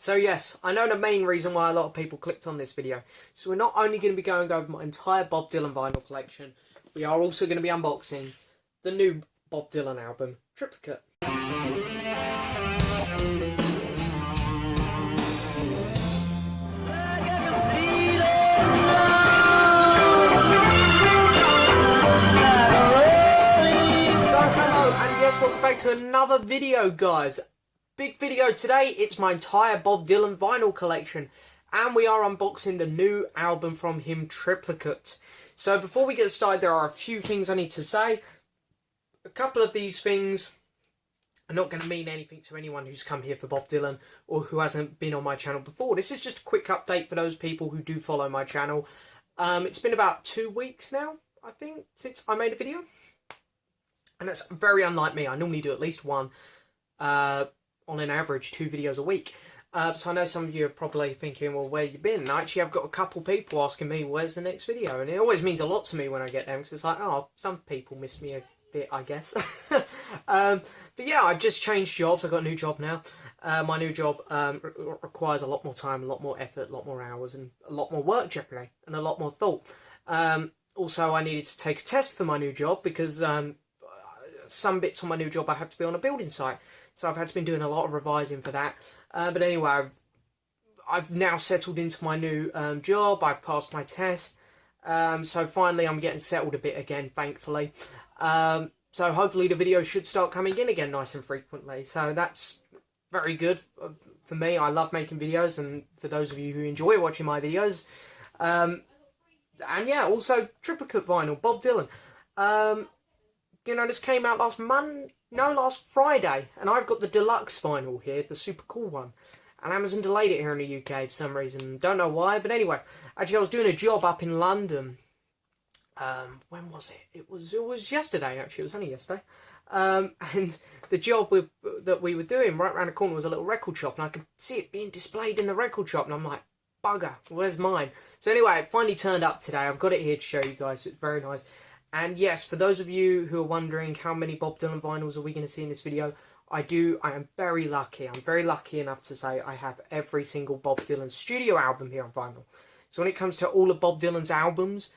So yes, I know the main reason why a lot of people clicked on this video. So we're not only going to be going over my entire Bob Dylan vinyl collection, we are also going to be unboxing the new Bob Dylan album, Triplicate. Welcome back to another video, guys. Big video today. It's my entire Bob Dylan vinyl collection, and we are unboxing the new album from him, Triplicate. So before we get started, there are a few things I need to say. A couple of these things are not going to mean anything to anyone who's come here for Bob Dylan or who hasn't been on my channel before. This is just a quick update for those people who do follow my channel. It's been about 2 weeks now, I think, since I made a video. And that's very unlike me. I normally do at least one, on an average, 2 videos a week. So I know some of you are probably thinking, well, where you been? And actually, I've got a couple people asking me, where's the next video? And it always means a lot to me when I get them, because it's like, oh, some people miss me a bit, I guess. But yeah, I've just changed jobs. I've got a new job now. My new job requires a lot more time, a lot more effort, a lot more hours, and a lot more work, generally, and a lot more thought. Also, I needed to take a test for my new job, because some bits on my new job I have to be on a building site, so I've had to been doing a lot of revising for that. But anyway, I've now settled into my new job. I've passed my test, so finally I'm getting settled a bit again, thankfully. So hopefully the videos should start coming in again nice and frequently. So that's very good for me. I love making videos, and for those of you who enjoy watching my videos, and yeah, also Triplicate vinyl, Bob Dylan. You know, this came out last Friday, and I've got the deluxe vinyl here, the super cool one. And Amazon delayed it here in the UK for some reason, don't know why, but anyway. Actually, I was doing a job up in London. When was it? It was yesterday, actually. It was only yesterday. And the job that we were doing right around the corner was a little record shop, and I could see it being displayed in the record shop, and I'm like, bugger, where's mine? So anyway, it finally turned up today. I've got it here to show you guys. It's very nice. And yes, for those of you who are wondering how many Bob Dylan vinyls are we going to see in this video, I am very lucky. I'm very lucky enough to say I have every single Bob Dylan studio album here on vinyl. So when it comes to all of Bob Dylan's albums,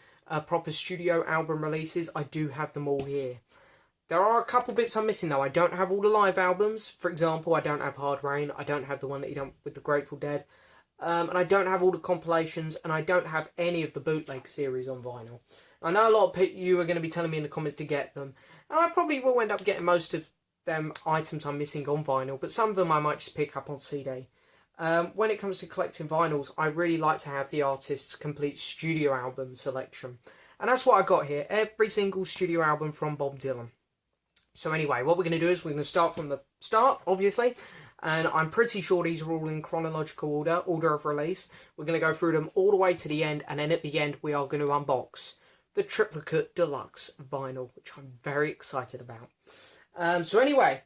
proper studio album releases, I do have them all here. There are a couple bits I'm missing though. I don't have all the live albums. For example, I don't have Hard Rain. I don't have the one that he done with the Grateful Dead. And I don't have all the compilations, and I don't have any of the bootleg series on vinyl. I know a lot of you are going to be telling me in the comments to get them, and I probably will end up getting most of them items I'm missing on vinyl, but some of them I might just pick up on CD. When it comes to collecting vinyls, I really like to have the artist's complete studio album selection, and that's what I got here, every single studio album from Bob Dylan. So anyway, what we're going to do is we're going to start from the start, obviously, and I'm pretty sure these are all in chronological order of release. We're going to go through them all the way to the end, and then at the end we are going to unbox the Triplicate Deluxe vinyl, which I'm very excited about. So anyway,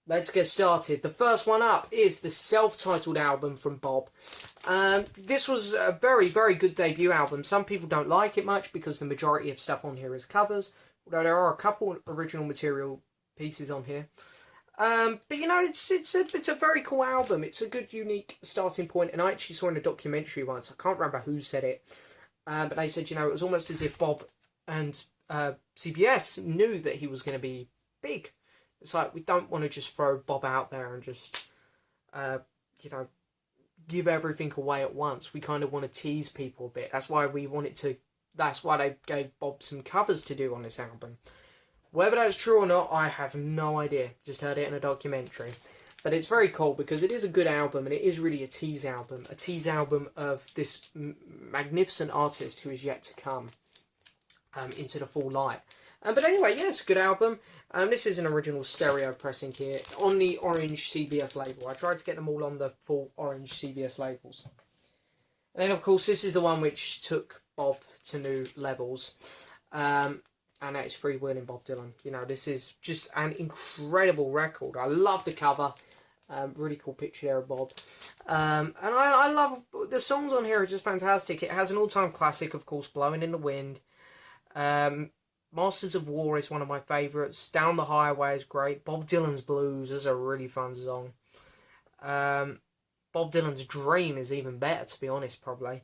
let's get started. The first one up is the self-titled album from Bob. This was a very, very good debut album. Some people don't like it much because the majority of stuff on here is covers, although there are a couple original material pieces on here. But you know, it's a very cool album. It's a good, unique starting point. And I actually saw in a documentary once, I can't remember who said it, but they said, you know, it was almost as if Bob and CBS knew that he was going to be big. It's like, we don't want to just throw Bob out there and just, you know, give everything away at once. We kind of want to tease people a bit. That's why they gave Bob some covers to do on this album. Whether that's true or not, I have no idea. Just heard it in a documentary. But it's very cool because it is a good album, and it is really a tease album of this magnificent artist who is yet to come into the full light. But anyway, yeah, it's a good album. This is an original stereo pressing here on the orange CBS label. I tried to get them all on the full orange CBS labels. And then, of course, this is the one which took Bob to new levels. And that is Freewheeling Bob Dylan. You know, this is just an incredible record. I love the cover. Really cool picture there of Bob. And I love the songs on here are just fantastic. It has an all-time classic, of course, Blowing in the Wind. Masters of War is one of my favourites. Down the Highway is great. Bob Dylan's Blues is a really fun song. Bob Dylan's Dream is even better, to be honest, probably.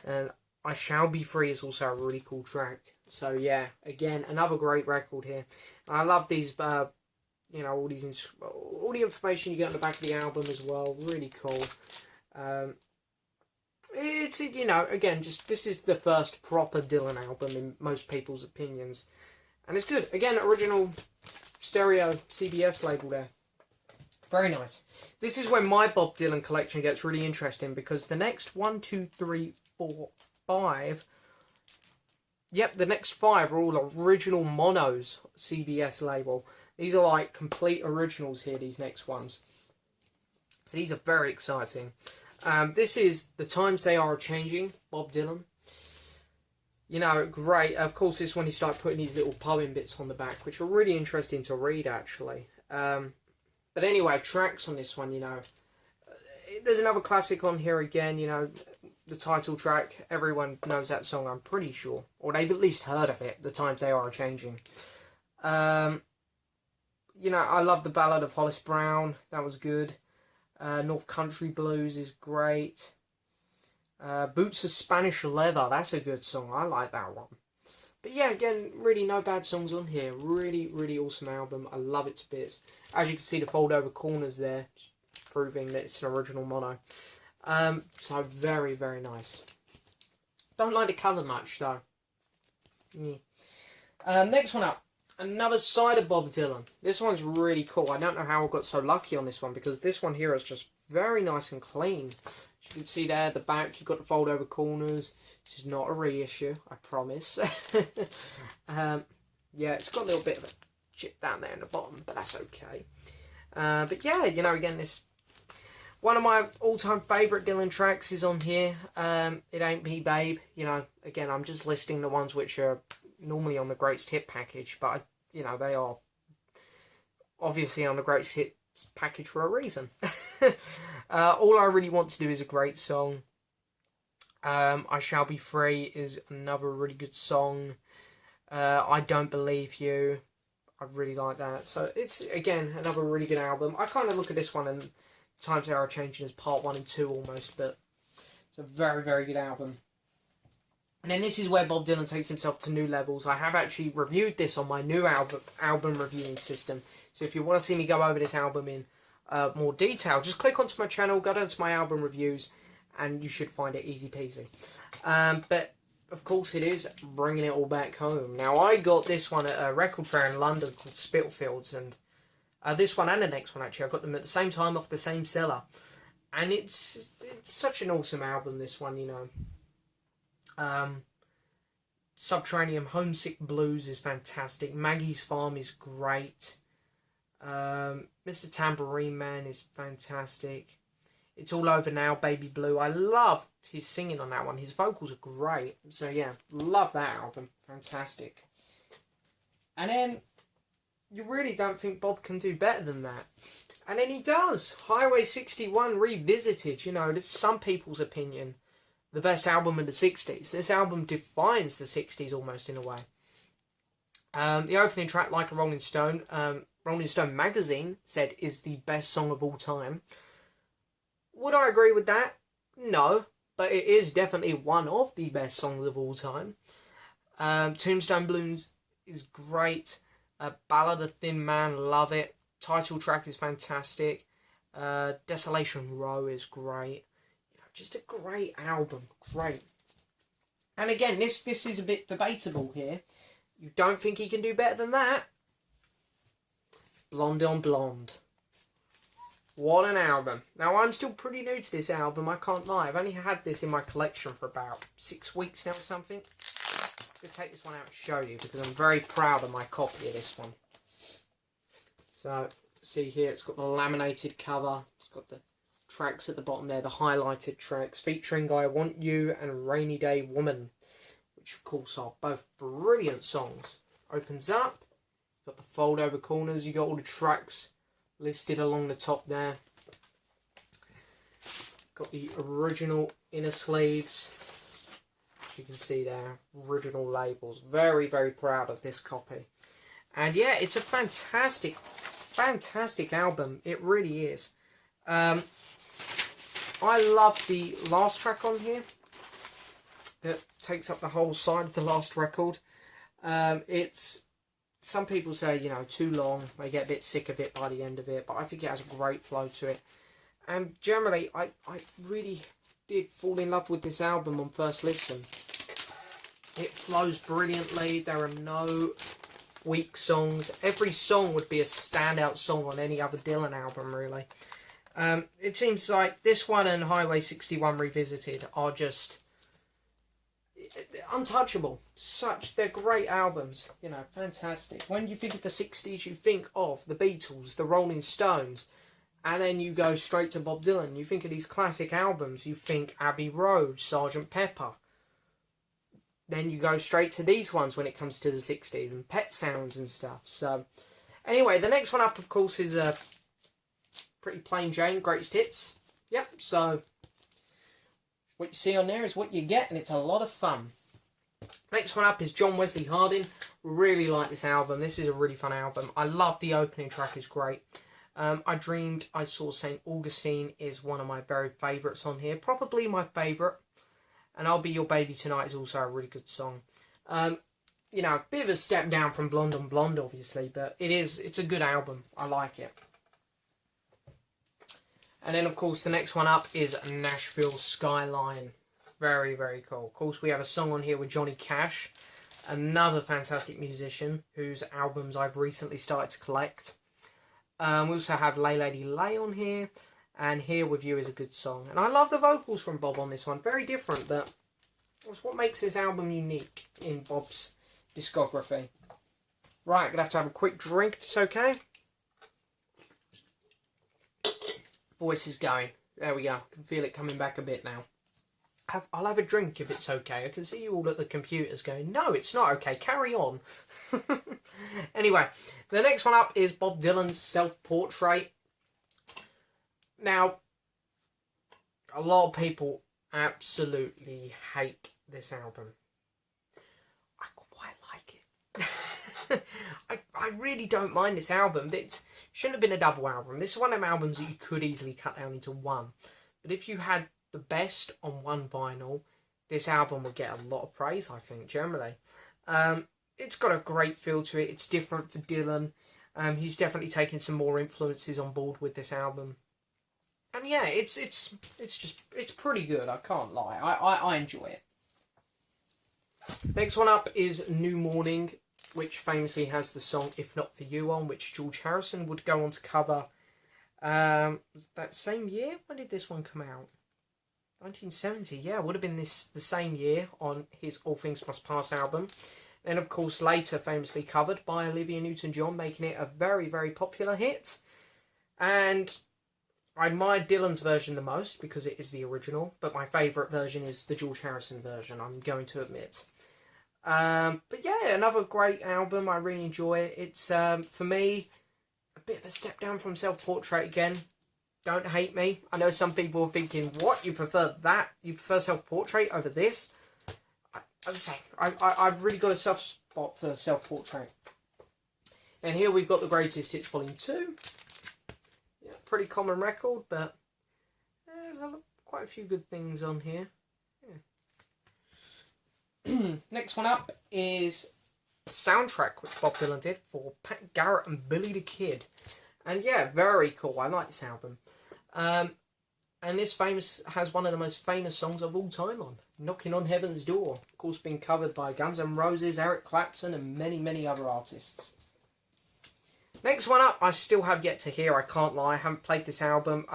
And I Shall Be Free is also a really cool track. So yeah, again, another great record here. I love these, you know, all the information you get on the back of the album as well. Really cool. It's, you know, again, just this is the first proper Dylan album in most people's opinions. And it's good. Again, original stereo CBS label there. Very nice. This is when my Bob Dylan collection gets really interesting, because the next 1, 2, 3, 4, 5... Yep, the next 5 are all original monos, CBS label. These are like complete originals here, these next ones. So these are very exciting. This is The Times They Are Changing, Bob Dylan. You know, great. Of course, this is when he started putting these little poem bits on the back, which are really interesting to read, actually. But anyway, tracks on this one, you know. There's another classic on here again, you know. The title track, everyone knows that song, I'm pretty sure. Or they've at least heard of it, The Times They Are Changing. You know, I love the Ballad of Hollis Brown, that was good. North Country Blues is great. Boots of Spanish Leather, that's a good song, I like that one. But yeah, again, really no bad songs on here. Really, really awesome album. I love it to bits. As you can see, the fold-over corners there, just proving that it's an original mono. So very, very nice. Don't like the colour much, though. Yeah. Next one up. Another side of Bob Dylan. This one's really cool. I don't know how I got so lucky on this one, because this one here is just very nice and clean. As you can see there, the back, you've got the fold-over corners. This is not a reissue, I promise. Yeah, it's got a little bit of a chip down there in the bottom, but that's okay. But yeah, you know, again, this one of my all-time favourite Dylan tracks is on here. It Ain't Me, Babe. You know, again, I'm just listing the ones which are normally on the Greatest Hit package, but, you know, they are obviously on the Greatest Hit package for a reason. All I Really Want to Do is a great song. I Shall Be Free is another really good song. I Don't Believe You, I really like that. So it's, again, another really good album. I kind of look at this one and Times They Are Changing as part 1 and 2 almost, but it's a very, very good album. And then this is where Bob Dylan takes himself to new levels. I have actually reviewed this on my new album reviewing system. So if you want to see me go over this album in more detail, just click onto my channel, go down to my album reviews, and you should find it easy peasy. But, of course, it is bringing it all back home. Now, I got this one at a record fair in London called Spitalfields, and this one and the next one, actually, I got them at the same time off the same seller. And it's such an awesome album, this one, you know. Subterranean Homesick Blues is fantastic. Maggie's Farm is great. Mr. Tambourine Man is fantastic. It's All Over Now, Baby Blue. I love his singing on that one. His vocals are great. So yeah, love that album. Fantastic. And then you really don't think Bob can do better than that. And then he does. Highway 61 Revisited. You know, that's some people's opinion. The best album in the 60s. This album defines the 60s almost in a way. The opening track, Like a Rolling Stone, Rolling Stone magazine said is the best song of all time. Would I agree with that? No, but it is definitely one of the best songs of all time. Tombstone Blues is great. Ballad of Thin Man, love it. Title track is fantastic. Desolation Row is great. You know, just a great album, great. And again, this is a bit debatable here. You don't think he can do better than that? Blonde on Blonde. What an album. Now, I'm still pretty new to this album, I can't lie. I've only had this in my collection for about 6 weeks now or something. I'm going to take this one out and show you, because I'm very proud of my copy of this one. So, see here, it's got the laminated cover. It's got the tracks at the bottom there, the highlighted tracks, featuring I Want You and Rainy Day Woman, which of course are both brilliant songs. Opens up, got the fold over corners, you got all the tracks listed along the top there. Got the original inner sleeves, as you can see there, original labels. Very, very proud of this copy. And yeah, it's a fantastic, fantastic album. It really is. I love the last track on here. That takes up the whole side of the last record. It's, some people say, you know, too long. They get a bit sick of it by the end of it. But I think it has a great flow to it. And generally, I really did fall in love with this album on first listen. It flows brilliantly. There are no weak songs. Every song would be a standout song on any other Dylan album, really. It seems like this one and Highway 61 Revisited are just untouchable. They're great albums, you know, fantastic. When you think of the 60s, you think of the Beatles, the Rolling Stones, and then you go straight to Bob Dylan. You think of these classic albums, you think Abbey Road, Sgt. Pepper. Then you go straight to these ones when it comes to the 60s, and Pet Sounds and stuff. So, anyway, the next one up, of course, is Pretty Plain Jane, Greatest Hits. Yep, so what you see on there is what you get, and it's a lot of fun. Next one up is John Wesley Harding. Really like this album. This is a really fun album. I love the opening track, it's great. I Dreamed I Saw St. Augustine is one of my very favourites on here. Probably my favourite. And I'll Be Your Baby Tonight is also a really good song. You know, a bit of a step down from Blonde on Blonde, obviously, but it's a good album. I like it. And then, of course, the next one up is Nashville Skyline. Very, very cool. Of course, we have a song on here with Johnny Cash, another fantastic musician whose albums I've recently started to collect. We also have Lay Lady Lay on here, and Here With You is a good song. And I love the vocals from Bob on this one. Very different. That's what makes this album unique in Bob's discography. Right, I'm going to have a quick drink if it's okay. Voice is going. There we go. I can feel it coming back a bit now. I'll have a drink if it's okay. I can see you all at the computers going, no, it's not okay. Carry on. Anyway, the next one up is Bob Dylan's Self-Portrait. Now, a lot of people absolutely hate this album. I quite like it. I really don't mind this album. It shouldn't have been a double album. This is one of them albums that you could easily cut down into one. But if you had the best on one vinyl, this album would get a lot of praise, I think, generally. It's got a great feel to it. It's different for Dylan. He's definitely taken some more influences on board with this album. And yeah, it's pretty good, I can't lie. I enjoy it. Next one up is New Morning, which famously has the song If Not For You on, which George Harrison would go on to cover. Was that same year? When did this one come out? 1970, yeah, would have been the same year on his All Things Must Pass album. And of course later famously covered by Olivia Newton-John, making it a very, very popular hit. And I admire Dylan's version the most because it is the original, but my favourite version is the George Harrison version, I'm going to admit. But yeah, another great album, I really enjoy it. It's, for me, a bit of a step down from Self-Portrait again. Don't hate me. I know some people are thinking, what, you prefer that? You prefer Self-Portrait over this? As I say, I've really got a soft spot for Self-Portrait. And here we've got the Greatest Hits Volume 2. Yeah, pretty common record, but there's quite a few good things on here. Yeah. Next one up is Soundtrack, which Bob Dylan did for Pat Garrett and Billy the Kid. And yeah, very cool. I like this album. And this has one of the most famous songs of all time on, Knocking on Heaven's Door. Of course, been covered by Guns N' Roses, Eric Clapton, and many, many other artists. Next one up, I still have yet to hear. I can't lie. I haven't played this album.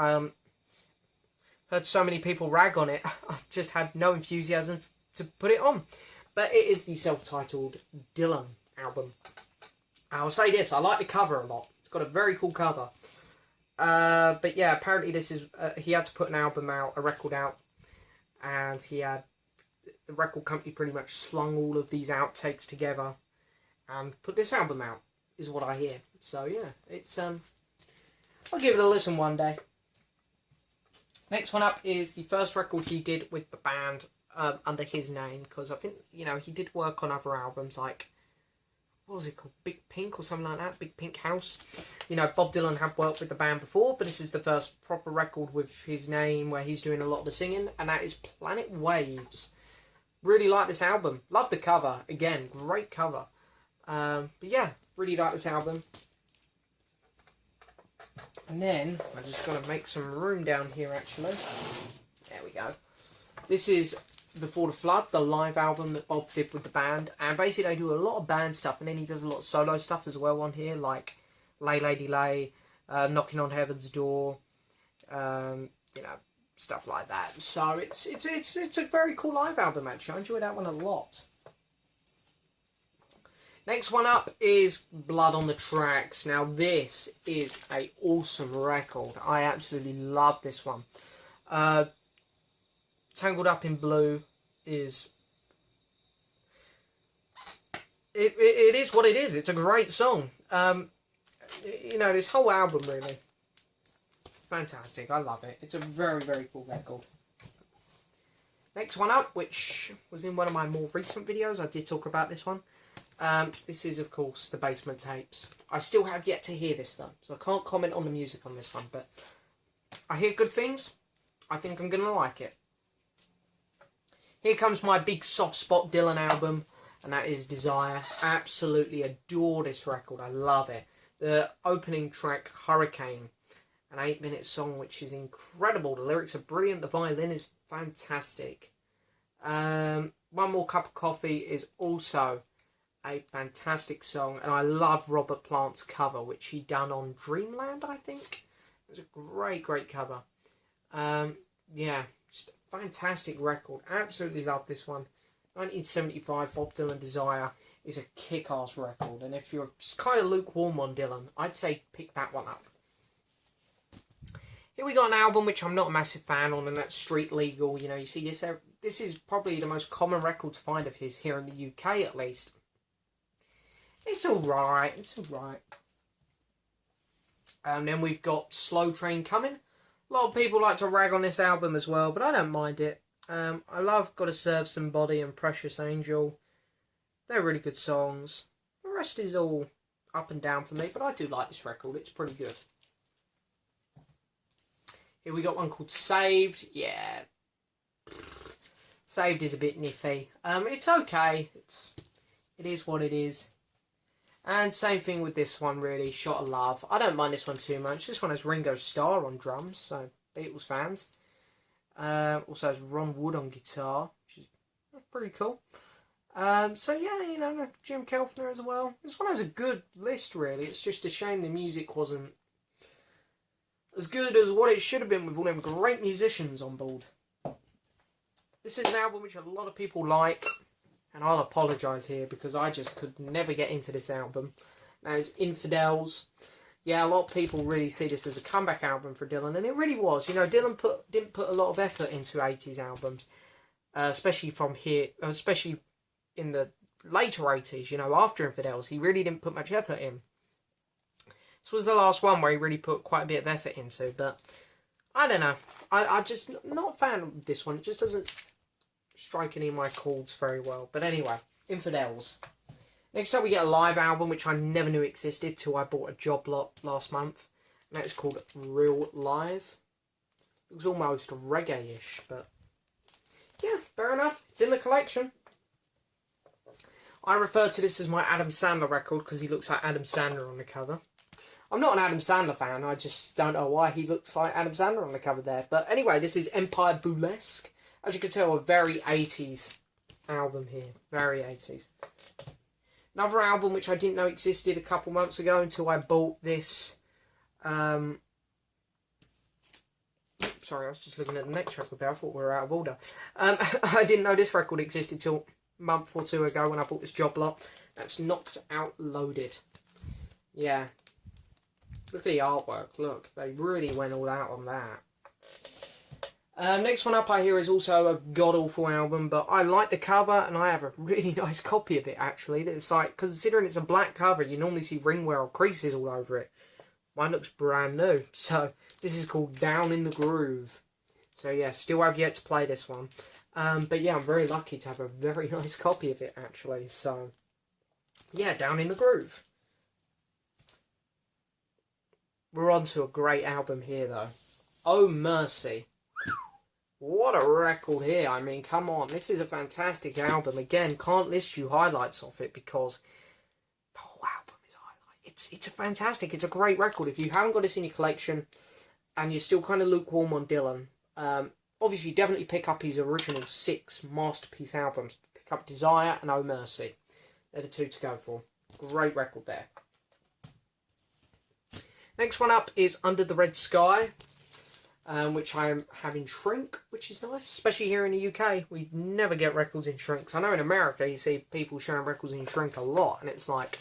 Heard so many people rag on it. I've just had no enthusiasm to put it on. But it is the self-titled Dylan album. I'll say this, I like the cover a lot. It's got a very cool cover. But yeah, apparently this is he had to put an album out, a record out, and the record company pretty much slung all of these outtakes together and put this album out, is what I hear. So yeah, it's I'll give it a listen one day. Next one up is the first record he did with the band under his name, because I think, you know, he did work on other albums like what was it called? Big Pink or something like that. Big Pink House. You know, Bob Dylan had worked with the band before, but this is the first proper record with his name where he's doing a lot of the singing, and that is Planet Waves. Really like this album. Love the cover. Again, great cover. But yeah, really like this album. And then, I'm just going to make some room down here actually. There we go. This is Before the Flood, the live album that Bob did with the band. And basically they do a lot of band stuff, and then he does a lot of solo stuff as well on here, like Lay Lady Lay, Knocking on Heaven's Door, you know, stuff like that. So it's a very cool live album actually. I enjoy that one a lot. Next one up is Blood on the Tracks. Now this is a awesome record. I absolutely love this one. Tangled Up in Blue is... It is what it is. It's a great song. You know, this whole album really. Fantastic. I love it. It's a very, very cool record. Next one up, which was in one of my more recent videos. I did talk about this one. This is, of course, the Basement Tapes. I still have yet to hear this, though. So I can't comment on the music on this one. But I hear good things. I think I'm going to like it. Here comes my big soft spot Dylan album. And that is Desire. Absolutely adore this record. I love it. The opening track, Hurricane. An 8-minute song which is incredible. The lyrics are brilliant. The violin is fantastic. One More Cup of Coffee is also a fantastic song. And I love Robert Plant's cover, which he done on Dreamland, I think. It was a great, great cover. Yeah, just a fantastic record. Absolutely love this one. 1975 Bob Dylan Desire is a kick-ass record. And if you're kind of lukewarm on Dylan, I'd say pick that one up. Here we got an album which I'm not a massive fan on, and that's Street Legal. You know, you see this. This is probably the most common record to find of his here in the UK, at least. It's alright. It's alright. Then we've got Slow Train Coming. A lot of people like to rag on this album as well, but I don't mind it. I love Gotta Serve Somebody and Precious Angel. They're really good songs. The rest is all up and down for me, but I do like this record. It's pretty good. Here we got one called Saved. Yeah. Saved is a bit niffy. It's okay. It is what it is. And same thing with this one, really. Shot of Love. I don't mind this one too much. This one has Ringo Starr on drums, so Beatles fans. Also has Ron Wood on guitar, which is pretty cool. So yeah, you know, Jim Keltner as well. This one has a good list, really. It's just a shame the music wasn't as good as what it should have been with all them great musicians on board. This is an album which a lot of people like, and I'll apologise here because I just could never get into this album. Now it's Infidels. Yeah, a lot of people really see this as a comeback album for Dylan, and it really was. You know, Dylan didn't put a lot of effort into 80s albums, especially from here, especially in the later 80s, you know, after Infidels. He really didn't put much effort in. This was the last one where he really put quite a bit of effort into, but I don't know. I'm just not a fan of this one. It just doesn't strike any of my chords very well. But anyway, Infidels. Next up we get a live album, which I never knew existed till I bought a job lot last month. And that is called Real Live. It was almost reggae-ish, but yeah, fair enough. It's in the collection. I refer to this as my Adam Sandler record because he looks like Adam Sandler on the cover. I'm not an Adam Sandler fan, I just don't know why he looks like Adam Sandler on the cover there. But anyway, this is Empire Burlesque. As you can tell, a very 80s album here. Very 80s. Another album which I didn't know existed a couple months ago until I bought this. Sorry, I was just looking at the next record there. I thought we were out of order. I didn't know this record existed till a month or two ago when I bought this job lot. That's Knocked Out Loaded. Yeah. Look at the artwork. Look, they really went all out on that. Next one up I hear is also a god-awful album, but I like the cover, and I have a really nice copy of it, actually. It's like, considering it's a black cover, you normally see ring wear or creases all over it. Mine looks brand new. So, this is called Down in the Groove. So, yeah, still have yet to play this one. But, yeah, I'm very lucky to have a very nice copy of it, actually. So, yeah, Down in the Groove. We're on to a great album here, though. Oh Mercy. What a record here. I mean, come on. This is a fantastic album. Again, can't list you highlights of it because the whole album is highlight. It's a fantastic, it's a great record. If you haven't got this in your collection and you're still kind of lukewarm on Dylan, obviously definitely pick up his original 6 masterpiece albums. Pick up Desire and Oh Mercy. They're the 2 to go for. Great record there. Next one up is Under the Red Sky, which I am having shrink, which is nice, especially here in the UK. We never get records in shrinks. I know in America you see people showing records in shrink a lot, and it's like,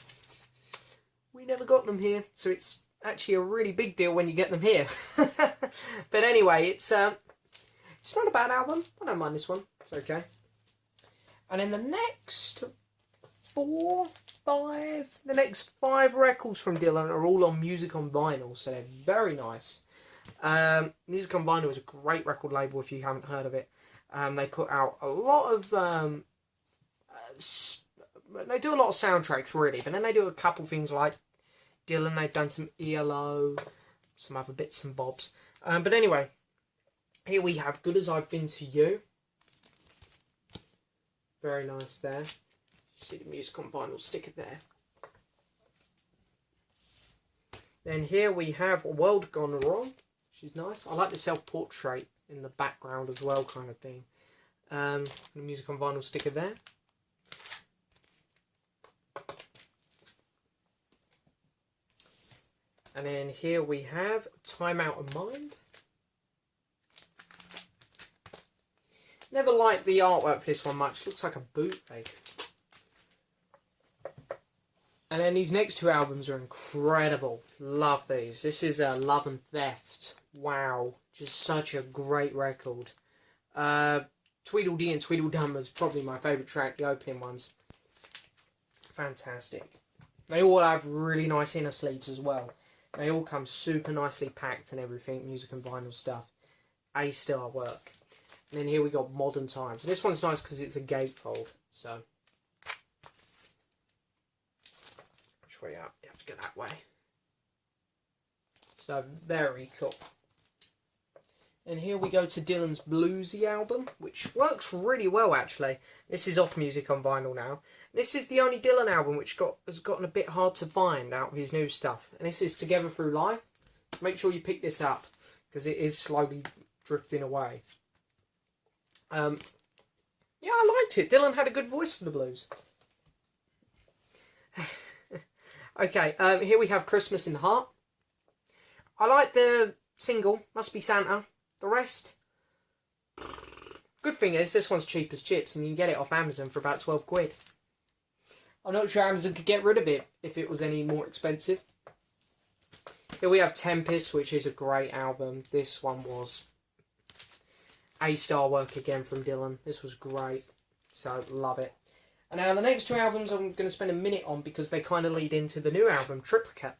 we never got them here, so it's actually a really big deal when you get them here. But anyway, it's not a bad album. I don't mind this one. It's okay. And then the next 5 records from Dylan are all on Music on Vinyl, so they're very nice. Music on Vinyl is a great record label if you haven't heard of it. They put out a lot of they do a lot of soundtracks really, but then they do a couple things like Dylan. They've done some ELO, some other bits and bobs. But anyway, here we have Good As I've Been to You. Very nice there. You see the Music on Vinyl sticker there. Then here we have World Gone Wrong, which is nice. I like the self-portrait in the background as well, kind of thing. The Music on Vinyl sticker there. And then here we have Time Out of Mind. Never liked the artwork for this one much. Looks like a bootleg. And then these next 2 albums are incredible. Love these. This is Love and Theft. Wow. Just such a great record. Tweedledee and Tweedledum is probably my favourite track, the opening ones. Fantastic. They all have really nice inner sleeves as well. They all come super nicely packed and everything, Music and Vinyl stuff. A-star work. And then here we got Modern Times. This one's nice because it's a gatefold, so... Which way up? You have to go that way. So, very cool. And here we go to Dylan's Bluesy album, which works really well, actually. This is off Music on Vinyl now. This is the only Dylan album which has gotten a bit hard to find out of his new stuff. And this is Together Through Life. Make sure you pick this up, because it is slowly drifting away. Yeah, I liked it. Dylan had a good voice for the blues. Okay, here we have Christmas in the Heart. I like the single, Must Be Santa. The rest, good thing is this one's cheap as chips and you can get it off Amazon for about 12 quid. I'm not sure Amazon could get rid of it if it was any more expensive. Here we have Tempest, which is a great album. This one was A-star work again from Dylan. This was great, so love it. And now the next 2 albums I'm going to spend a minute on because they kind of lead into the new album, Triplicate.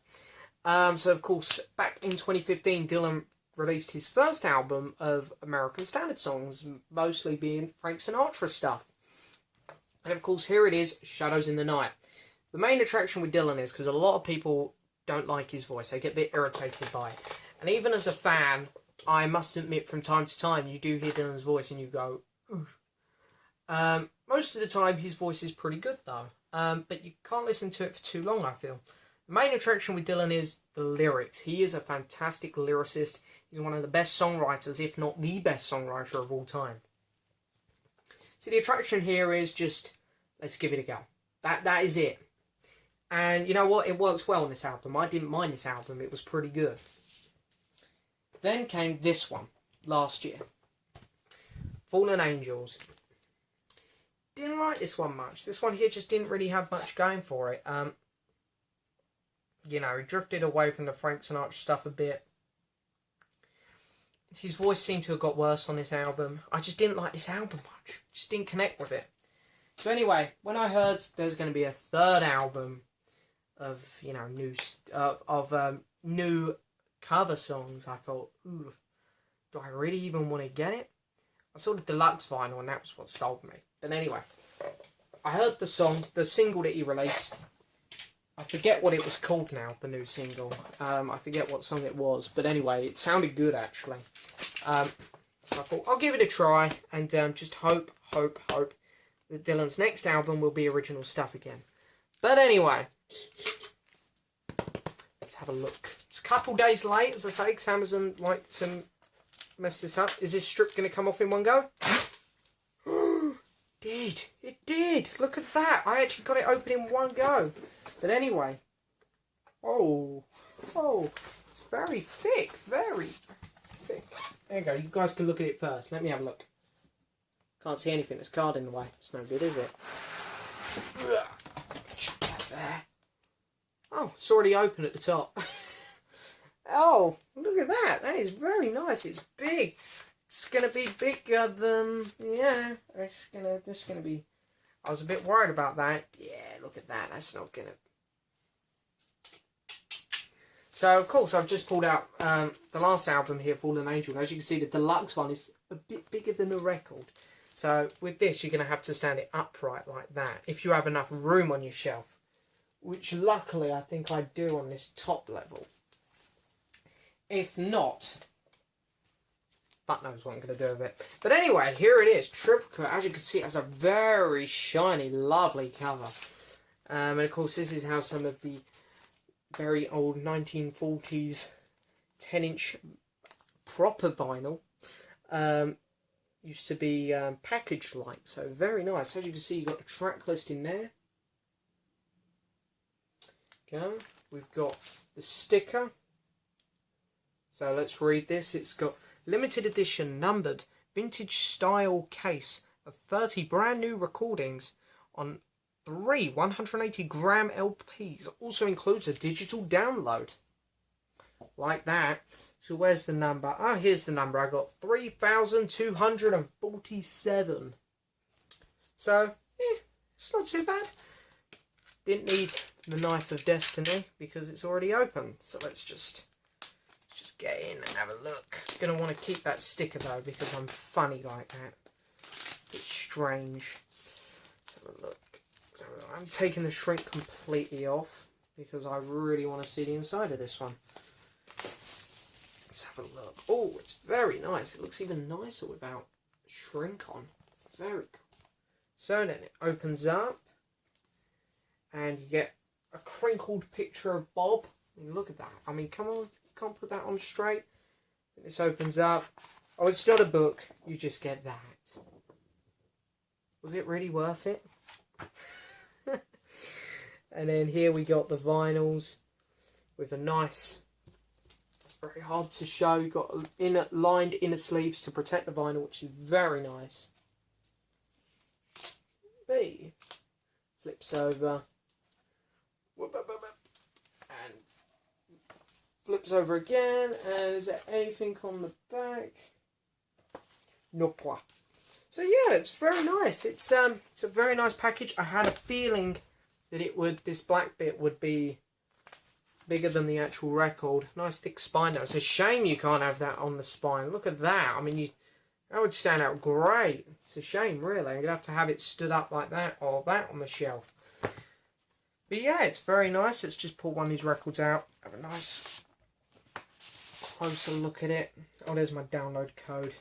So of course, back in 2015, Dylan released his first album of American Standard songs, mostly being Frank Sinatra stuff. And of course, here it is, Shadows in the Night. The main attraction with Dylan is because a lot of people don't like his voice. They get a bit irritated by it. And even as a fan, I must admit from time to time, you do hear Dylan's voice and you go, ooh. Most of the time, his voice is pretty good though. But you can't listen to it for too long, I feel. The main attraction with Dylan is the lyrics. He is a fantastic lyricist. He's one of the best songwriters, if not the best songwriter of all time. So the attraction here is just, let's give it a go. That is it. And you know what? It works well on this album. I didn't mind this album. It was pretty good. Then came this one, last year. Fallen Angels. Didn't like this one much. This one here just didn't really have much going for it. You know, he drifted away from the Frank Sinatra stuff a bit. His voice seemed to have got worse on this album. I just didn't like this album much. Just didn't connect with it. So anyway, when I heard there's going to be a 3rd album of, you know, new cover songs, I thought, ooh, do I really even want to get it? I saw the deluxe vinyl and that was what sold me. But anyway, I heard the single that he released, I forget what it was called now, the new single. I forget what song it was. But anyway, it sounded good, actually. So I thought, I'll give it a try. And just hope that Dylan's next album will be original stuff again. But anyway, let's have a look. It's a couple days late, as I say, because Amazon like to mess this up. Is this strip going to come off in one go? It did. Look at that. I actually got it open in one go. But anyway. Oh, it's very thick. Very thick. There you go. You guys can look at it first. Let me have a look. Can't see anything. There's a card in the way. It's no good, is it? There. Oh, it's already open at the top. Oh, look at that. That is very nice. It's big. It's going to be bigger than... Yeah, it's going to be... I was a bit worried about that. Yeah, look at that. That's not going to... So, of course, I've just pulled out the last album here, Fallen Angel. And as you can see, the deluxe one is a bit bigger than the record. So, with this, you're going to have to stand it upright like that. If you have enough room on your shelf. Which, luckily, I think I do on this top level. If not... Fuck knows what I'm going to do with it. But anyway, here it is. Triplicate. As you can see, it has a very shiny, lovely cover. And of course, this is how some of the very old 1940s 10-inch proper vinyl used to be packaged like. So very nice. As you can see, you've got the track list in there. Go. We've got the sticker. So let's read this. It's got limited edition numbered vintage style case of 30 brand new recordings on 3 180-gram LPs. Also includes a digital download. Like that. So where's the number? Ah, here's the number. I got 3,247. So, it's not too bad. Didn't need the knife of destiny because it's already open. So let's just get in and have a look. I'm going to want to keep that sticker though because I'm funny like that. It's strange. Let's have a look. I'm taking the shrink completely off because I really want to see the inside of this one. Let's have a look. Oh, it's very nice. It looks even nicer without shrink on. Very cool. So then it opens up and you get a crinkled picture of Bob. I mean, look at that. I mean, come on. Can't put that on straight. This opens up. Oh, it's not a book. You just get that. Was it really worth it? And then here we got the vinyls with a nice... It's very hard to show. You've got lined inner sleeves to protect the vinyl, which is very nice. B. Flips over. And flips over again. And is there anything on the back? Nope. So yeah, it's very nice. It's a very nice package. I had a feeling that this black bit would be bigger than the actual record. Nice thick spine now. It's a shame you can't have that on the spine. Look at that. I mean, that would stand out great. It's a shame, really. I'm going to have it stood up like that or that on the shelf. But yeah, it's very nice. Let's just pull one of these records out. Have a nice closer look at it. Oh, there's my download code.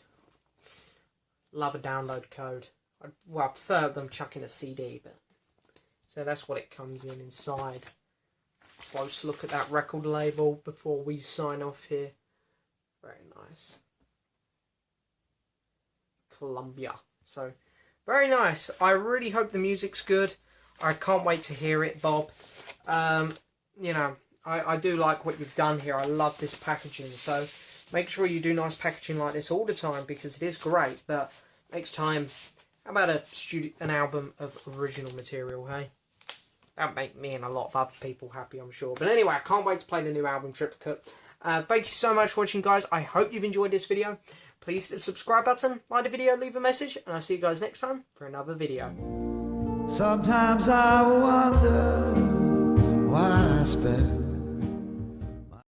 Love a download code. I prefer them chucking a CD, but... So that's what it comes in inside. Close look at that record label before we sign off here. Very nice. Columbia. So, very nice. I really hope the music's good. I can't wait to hear it, Bob. You know, I do like what you've done here. I love this packaging. So, make sure you do nice packaging like this all the time because it is great. But next time, how about an album of original material, hey? That'd make me and a lot of other people happy, I'm sure. But anyway, I can't wait to play the new album, Triplicate. Thank you so much for watching, guys. I hope you've enjoyed this video. Please hit the subscribe button, like the video, leave a message, and I'll see you guys next time for another video. Sometimes I wonder why I spend